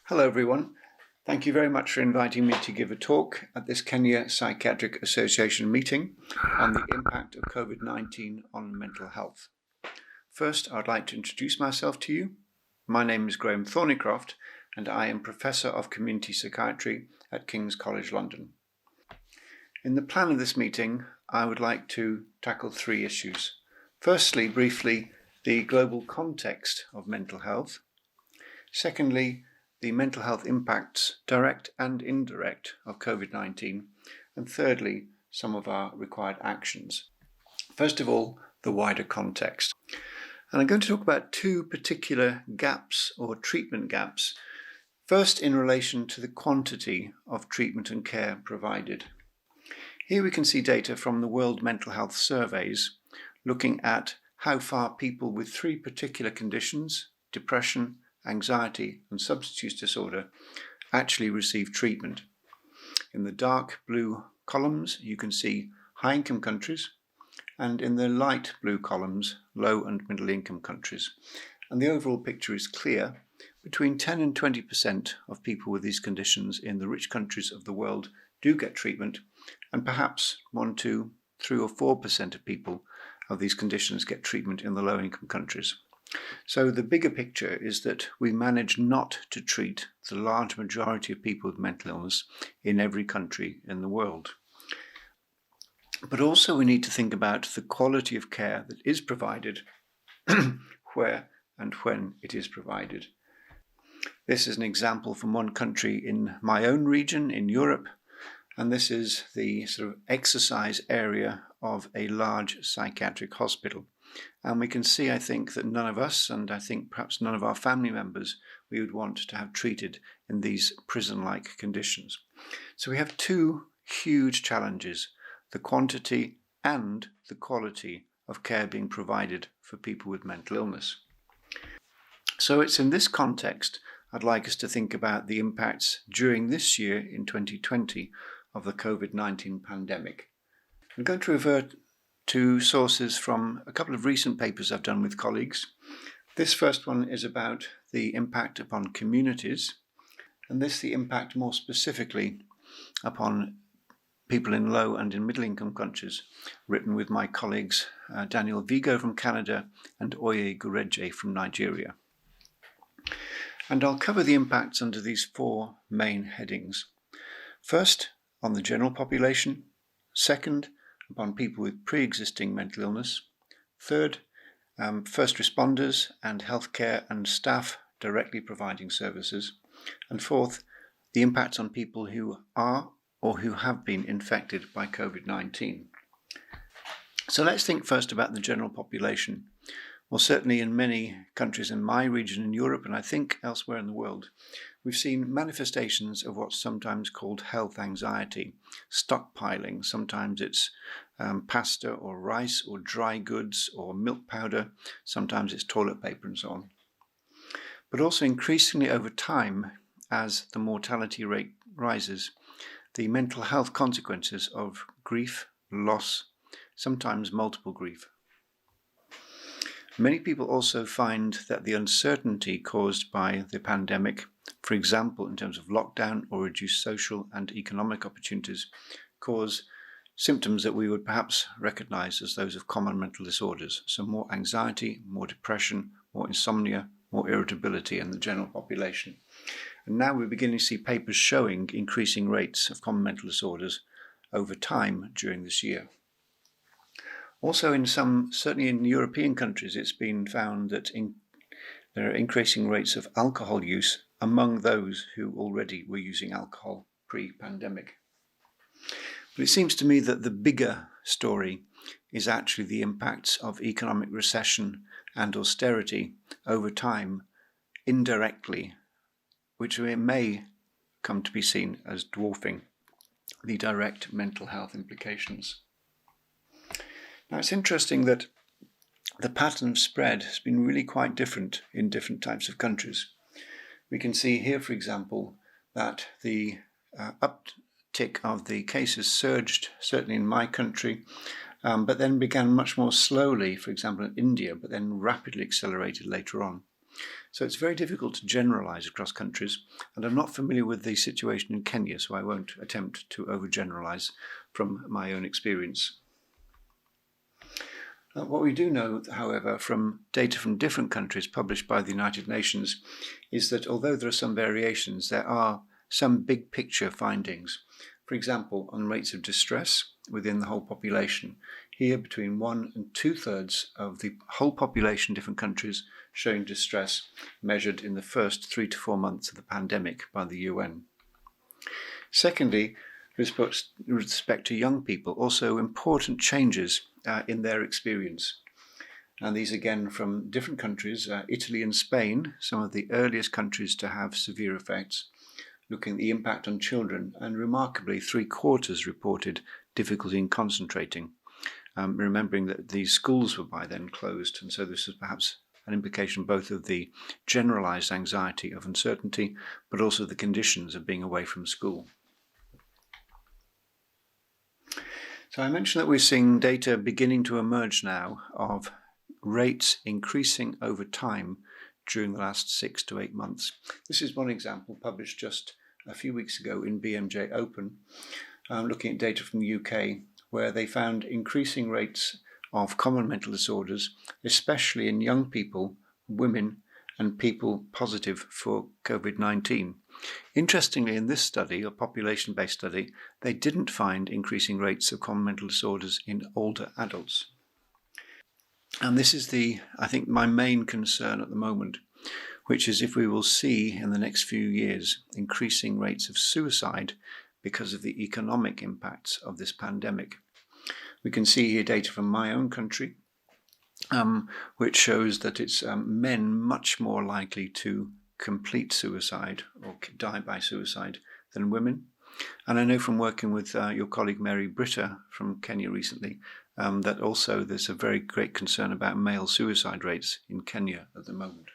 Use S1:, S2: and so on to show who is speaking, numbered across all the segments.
S1: Hello everyone. Thank you very much for inviting me to give a talk at this Kenya Psychiatric Association meeting on the impact of COVID-19 on mental health. First, I'd like to introduce myself to you. My name is Thornicroft and I am Professor of Community Psychiatry at King's College London. In the plan of this meeting, I would like to tackle three issues. Firstly, briefly, the global context of mental health. Secondly, the mental health impacts, direct and indirect, of COVID-19. And thirdly, some of our required actions. First of all, the wider context. And I'm going to talk about two particular gaps or treatment gaps. First, in relation to the quantity of treatment and care provided. Here we can see data from the World Mental Health Surveys looking at how far people with three particular conditions, depression, anxiety and substance use disorder, actually receive treatment. In the dark blue columns you can see high income countries, and in the light blue columns low and middle income countries. And the overall picture is clear. Between 10 and 20% of people with these conditions in the rich countries of the world do get treatment, and perhaps 1, 2, 3 or 4% of people of these conditions get treatment in the low income countries. So the bigger picture is that we manage not to treat the large majority of people with mental illness in every country in the world. But also we need to think about the quality of care that is provided, where and when it is provided. This is an example from one country in my own region in Europe, and this is the sort of exercise area of a large psychiatric hospital. And we can see, I think, that none of us, and I think perhaps none of our family members, we would want to have treated in these prison-like conditions. So we have two huge challenges, the quantity and the quality of care being provided for people with mental illness. So it's in this context I'd like us to think about the impacts during this year in 2020 of the COVID-19 pandemic. I'm going to revert to sources from a couple of recent papers I've done with colleagues. This first one is about the impact upon communities, and the impact more specifically upon people in low and in middle income countries, written with my colleagues Daniel Vigo from Canada and Oye Gureje from Nigeria. And I'll cover the impacts under these four main headings. First, on the general population. Second, upon people with pre-existing mental illness. Third, first responders and healthcare and staff directly providing services. And fourth, the impacts on people who are or who have been infected by COVID-19. So let's think first about the general population. Well, certainly in many countries in my region in Europe, and I think elsewhere in the world, we've seen manifestations of what's sometimes called health anxiety, stockpiling. Sometimes it's pasta or rice or dry goods or milk powder. Sometimes it's toilet paper and so on. But also increasingly over time, as the mortality rate rises, the mental health consequences of grief, loss, sometimes multiple grief. Many people also find that the uncertainty caused by the pandemic, for example, in terms of lockdown or reduced social and economic opportunities, cause symptoms that we would perhaps recognize as those of common mental disorders. So more anxiety, more depression, more insomnia, more irritability in the general population. And now we're beginning to see papers showing increasing rates of common mental disorders over time during this year. Also certainly in European countries, it's been found that there are increasing rates of alcohol use among those who already were using alcohol pre-pandemic. But it seems to me that the bigger story is actually the impacts of economic recession and austerity over time indirectly, which may come to be seen as dwarfing the direct mental health implications. Now, it's interesting that the pattern of spread has been really quite different in different types of countries. We can see here, for example, that the uptick of the cases surged, certainly in my country, but then began much more slowly, for example, in India, but then rapidly accelerated later on. So it's very difficult to generalise across countries, and I'm not familiar with the situation in Kenya, so I won't attempt to overgeneralise from my own experience. What we do know, however, from data from different countries published by the United Nations is that although there are some variations, there are some big picture findings. For example, on rates of distress within the whole population, here between 1 and 2/3 of the whole population in different countries showing distress measured in the first 3 to 4 months of the pandemic by the UN. Secondly, with respect to young people, also important changes in their experience. And these again from different countries, Italy and Spain, some of the earliest countries to have severe effects, looking at the impact on children, and remarkably 3/4 reported difficulty in concentrating, remembering that these schools were by then closed, and so this is perhaps an implication both of the generalized anxiety of uncertainty, but also the conditions of being away from school. So I mentioned that we're seeing data beginning to emerge now of rates increasing over time during the last 6 to 8 months. This is one example published just a few weeks ago in BMJ Open, looking at data from the UK, where they found increasing rates of common mental disorders, especially in young people, women, and people positive for COVID-19. Interestingly, in this study, a population-based study, they didn't find increasing rates of common mental disorders in older adults. And this is I think, my main concern at the moment, which is if we will see in the next few years increasing rates of suicide because of the economic impacts of this pandemic. We can see here data from my own country, which shows that it's men much more likely to complete suicide or die by suicide than women. And I know from working with your colleague Mary Britta from Kenya recently, that also there's a very great concern about male suicide rates in Kenya at the moment.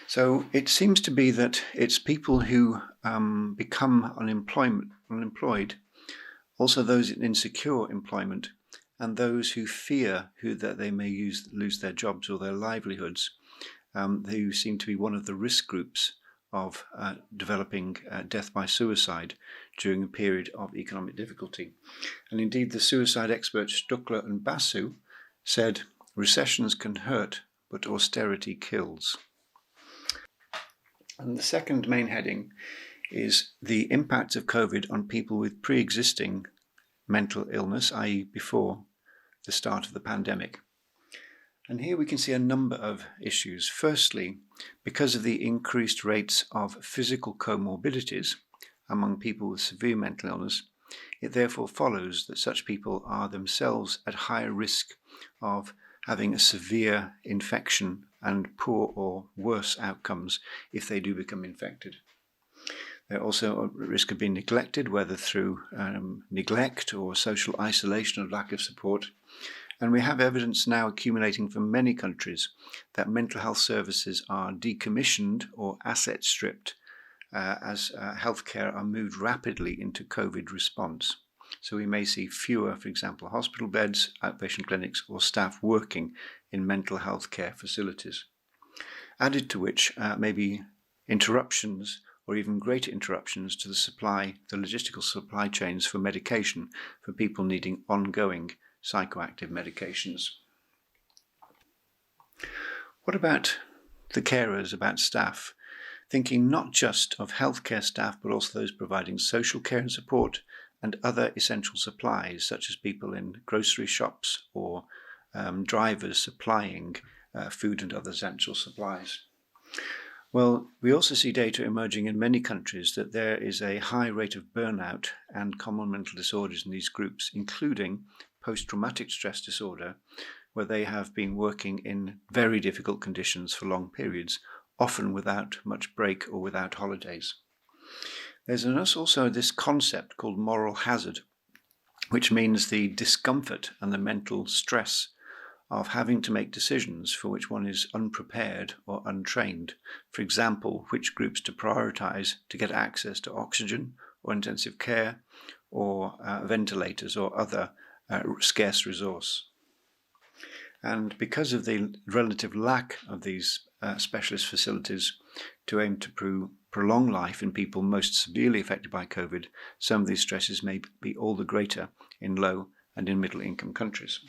S1: So it seems to be that it's people who become unemployed, also those in insecure employment, and those who fear that they may lose their jobs or their livelihoods, who seem to be one of the risk groups of developing death by suicide during a period of economic difficulty. And indeed, the suicide experts Stuckler and Basu said, "Recessions can hurt, but austerity kills." And the second main heading is the impact of COVID on people with pre-existing mental illness, i.e. before the start of the pandemic. And here we can see a number of issues. Firstly, because of the increased rates of physical comorbidities among people with severe mental illness, it therefore follows that such people are themselves at higher risk of having a severe infection and poor or worse outcomes if they do become infected. They're also at risk of being neglected, whether through neglect or social isolation or lack of support. And we have evidence now accumulating from many countries that mental health services are decommissioned or asset stripped as healthcare are moved rapidly into COVID response. So we may see fewer, for example, hospital beds, outpatient clinics, or staff working in mental health care facilities. Added to which may be interruptions or even greater interruptions to the logistical supply chains for medication for people needing ongoing psychoactive medications. What about the carers, about staff? Thinking not just of healthcare staff, but also those providing social care and support and other essential supplies, such as people in grocery shops or drivers supplying food and other essential supplies. Well, we also see data emerging in many countries that there is a high rate of burnout and common mental disorders in these groups, including post-traumatic stress disorder, where they have been working in very difficult conditions for long periods, often without much break or without holidays. There's also this concept called moral hazard, which means the discomfort and the mental stress of having to make decisions for which one is unprepared or untrained. For example, which groups to prioritize to get access to oxygen or intensive care or ventilators or other scarce resource. And because of the relative lack of these specialist facilities to aim to prolong life in people most severely affected by COVID, some of these stresses may be all the greater in low and in middle income countries.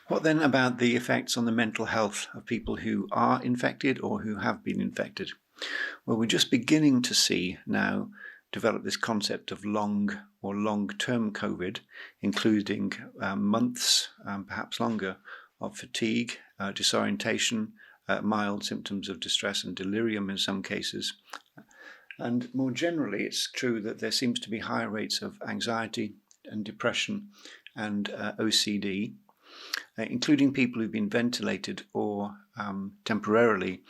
S1: What then about the effects on the mental health of people who are infected or who have been infected? Well, we're just beginning to see now develop this concept of long or long-term COVID, including months, perhaps longer, of fatigue, disorientation, mild symptoms of distress and delirium in some cases. And more generally, it's true that there seems to be higher rates of anxiety and depression and OCD, including people who've been ventilated or temporarily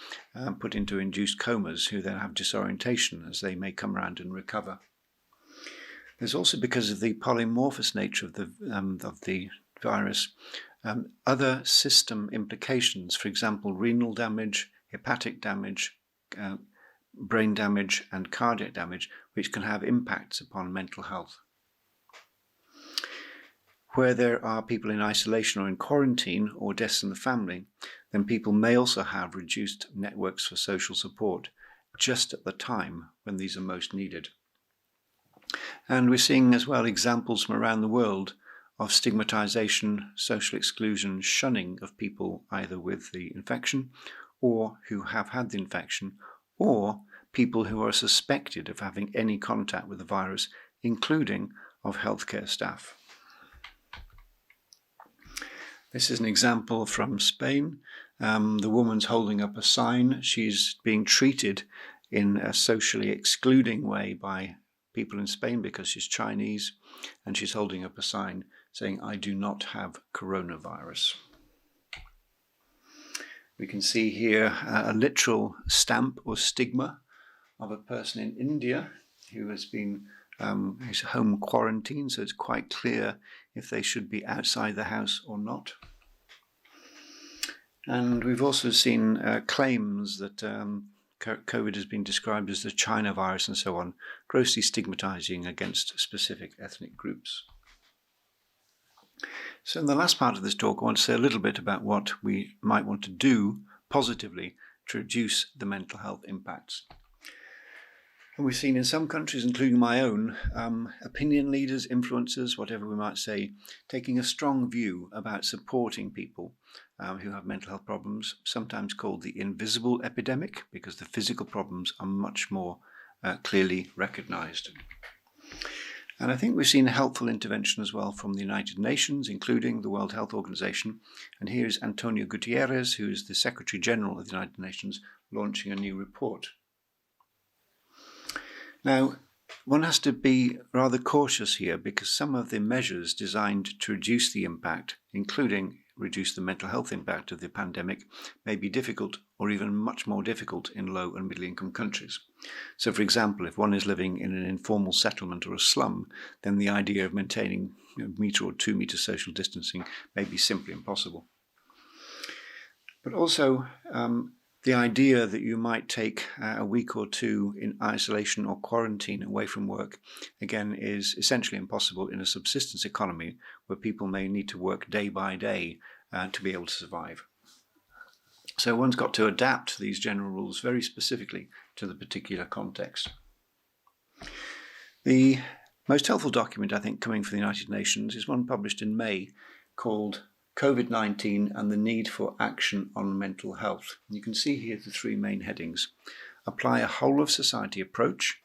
S1: put into induced comas, who then have disorientation as they may come around and recover. There's also, because of the polymorphous nature of the virus, other system implications, for example, renal damage, hepatic damage, brain damage and cardiac damage, which can have impacts upon mental health. Where there are people in isolation or in quarantine or deaths in the family, then people may also have reduced networks for social support just at the time when these are most needed. And we're seeing as well examples from around the world of stigmatization, social exclusion, shunning of people either with the infection or who have had the infection, or people who are suspected of having any contact with the virus, including of healthcare staff. This is an example from Spain. The woman's holding up a sign. She's being treated in a socially excluding way by people in Spain because she's Chinese, and she's holding up a sign saying, "I do not have coronavirus." We can see here a literal stamp or stigma of a person in India who has been home quarantine, so it's quite clear if they should be outside the house or not. And we've also seen claims that COVID has been described as the China virus and so on, grossly stigmatizing against specific ethnic groups. So in the last part of this talk, I want to say a little bit about what we might want to do positively to reduce the mental health impacts. And we've seen in some countries, including my own, opinion leaders, influencers, whatever we might say, taking a strong view about supporting people who have mental health problems, sometimes called the invisible epidemic, because the physical problems are much more clearly recognized. And I think we've seen a helpful intervention as well from the United Nations, including the World Health Organization. And here's Antonio Gutierrez, who is the Secretary General of the United Nations, launching a new report. Now, one has to be rather cautious here because some of the measures designed to reduce the impact, including reduce the mental health impact of the pandemic, may be difficult or even much more difficult in low and middle income countries. So, for example, if one is living in an informal settlement or a slum, then the idea of maintaining a metre or 2 metre social distancing may be simply impossible. But also, the idea that you might take a week or two in isolation or quarantine away from work, again, is essentially impossible in a subsistence economy where people may need to work day by day to be able to survive. So one's got to adapt these general rules very specifically to the particular context. The most helpful document, I think, coming from the United Nations is one published in May called COVID-19 and the Need for Action on Mental Health. You can see here the 3 main headings. Apply a whole-of-society approach.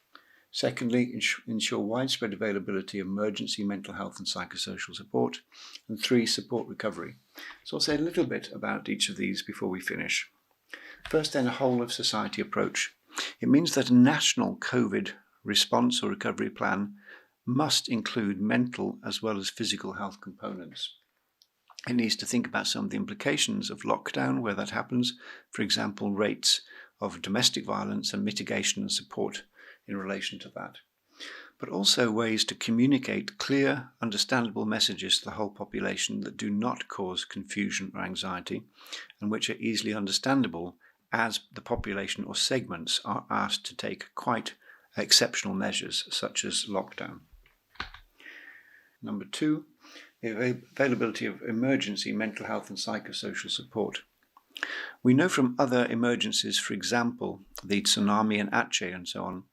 S1: Secondly, ensure widespread availability of emergency mental health and psychosocial support. And 3, support recovery. So I'll say a little bit about each of these before we finish. First then, a whole-of-society approach. It means that a national COVID response or recovery plan must include mental as well as physical health components. It needs to think about some of the implications of lockdown where that happens, for example, rates of domestic violence and mitigation and support in relation to that. But also ways to communicate clear, understandable messages to the whole population that do not cause confusion or anxiety and which are easily understandable as the population or segments are asked to take quite exceptional measures such as lockdown. Number 2, availability of emergency mental health and psychosocial support. We know from other emergencies, for example, the tsunami in Aceh and so on,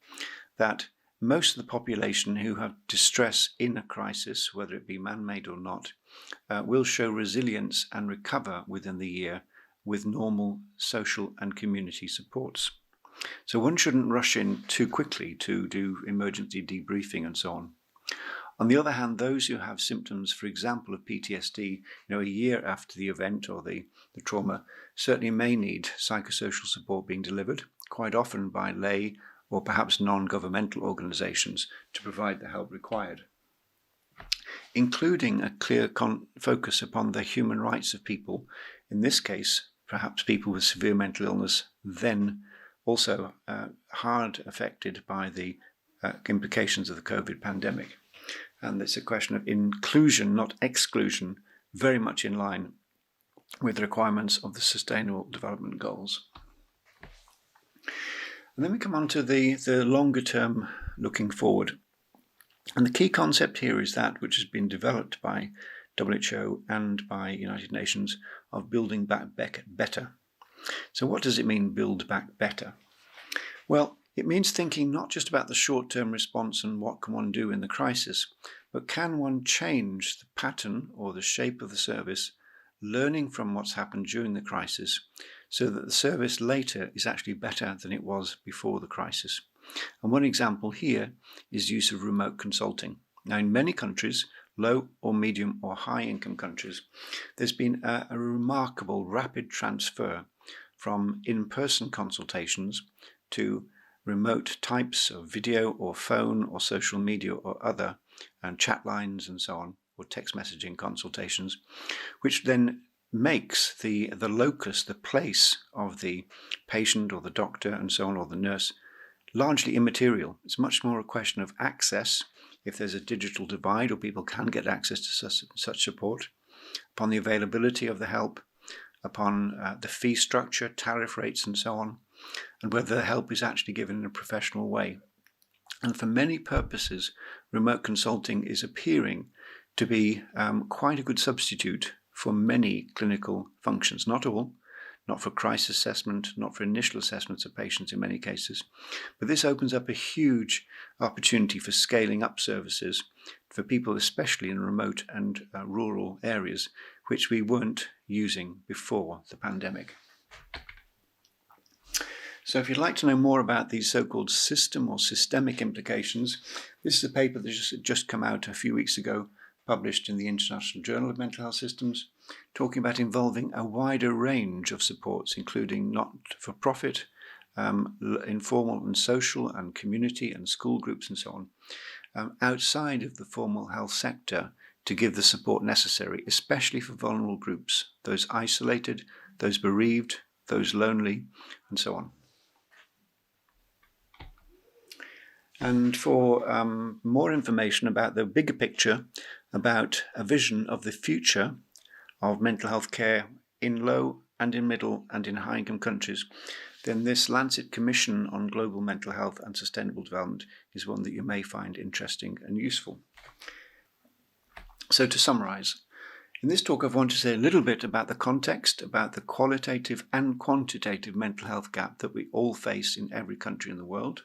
S1: that most of the population who have distress in a crisis, whether it be man-made or not, will show resilience and recover within the year with normal social and community supports. So one shouldn't rush in too quickly to do emergency debriefing and so on. On the other hand, those who have symptoms, for example, of PTSD, a year after the event or the trauma, certainly may need psychosocial support being delivered, quite often by lay or perhaps non-governmental organisations, to provide the help required, including a clear focus upon the human rights of people, in this case, perhaps people with severe mental illness, then also hard affected by the implications of the COVID pandemic. And it's a question of inclusion, not exclusion, very much in line with the requirements of the Sustainable Development Goals. And then we come on to the longer term looking forward. And the key concept here is that which has been developed by WHO and by United Nations of building back better. So what does it mean, build back better? Well, it means thinking not just about the short-term response and what can one do in the crisis, but can one change the pattern or the shape of the service, learning from what's happened during the crisis, so that the service later is actually better than it was before the crisis. And one example here is use of remote consulting. Now, in many countries, low or medium or high income countries, there's been a remarkable rapid transfer from in-person consultations to remote types of video or phone or social media or other chat lines and so on, or text messaging consultations, which then makes the locus, the place of the patient or the doctor and so on, or the nurse, largely immaterial. It's much more a question of access, if there's a digital divide or people can get access to such support, upon the availability of the help, upon the fee structure, tariff rates and so on, and whether the help is actually given in a professional way. And for many purposes, remote consulting is appearing to be quite a good substitute for many clinical functions. Not all, not for crisis assessment, not for initial assessments of patients in many cases, but this opens up a huge opportunity for scaling up services for people, especially in remote and rural areas, which we weren't using before the pandemic. So if you'd like to know more about these so-called system or systemic implications, this is a paper that just come out a few weeks ago, published in the International Journal of Mental Health Systems, talking about involving a wider range of supports, including not-for-profit, informal and social and community and school groups and so on, outside of the formal health sector to give the support necessary, especially for vulnerable groups, those isolated, those bereaved, those lonely, and so on. And for more information about the bigger picture, about a vision of the future of mental health care in low and in middle and in high income countries, then this Lancet Commission on Global Mental Health and Sustainable Development is one that you may find interesting and useful. So to summarize, in this talk I want to say a little bit about the context, about the qualitative and quantitative mental health gap that we all face in every country in the world.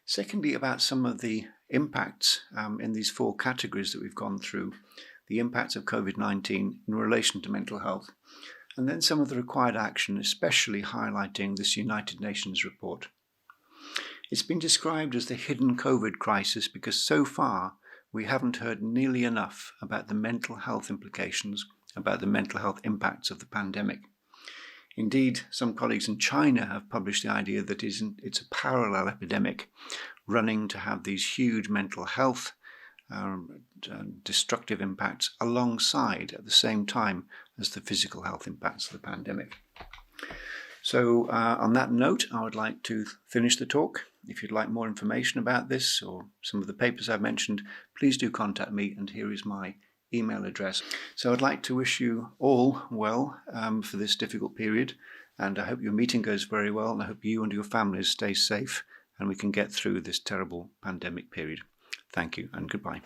S1: Secondly, about some of the impacts in these four categories that we've gone through, the impacts of COVID-19 in relation to mental health, and then some of the required action, especially highlighting this United Nations report. It's been described as the hidden COVID crisis because so far we haven't heard nearly enough about the mental health implications, about the mental health impacts of the pandemic. Indeed, some colleagues in China have published the idea that it's a parallel epidemic running to have these huge mental health destructive impacts alongside at the same time as the physical health impacts of the pandemic. So on that note, I would like to finish the talk. If you'd like more information about this or some of the papers I've mentioned, please do contact me, and here is my email address. So I'd like to wish you all well for this difficult period, and I hope your meeting goes very well, and I hope you and your families stay safe and we can get through this terrible pandemic period. Thank you and goodbye.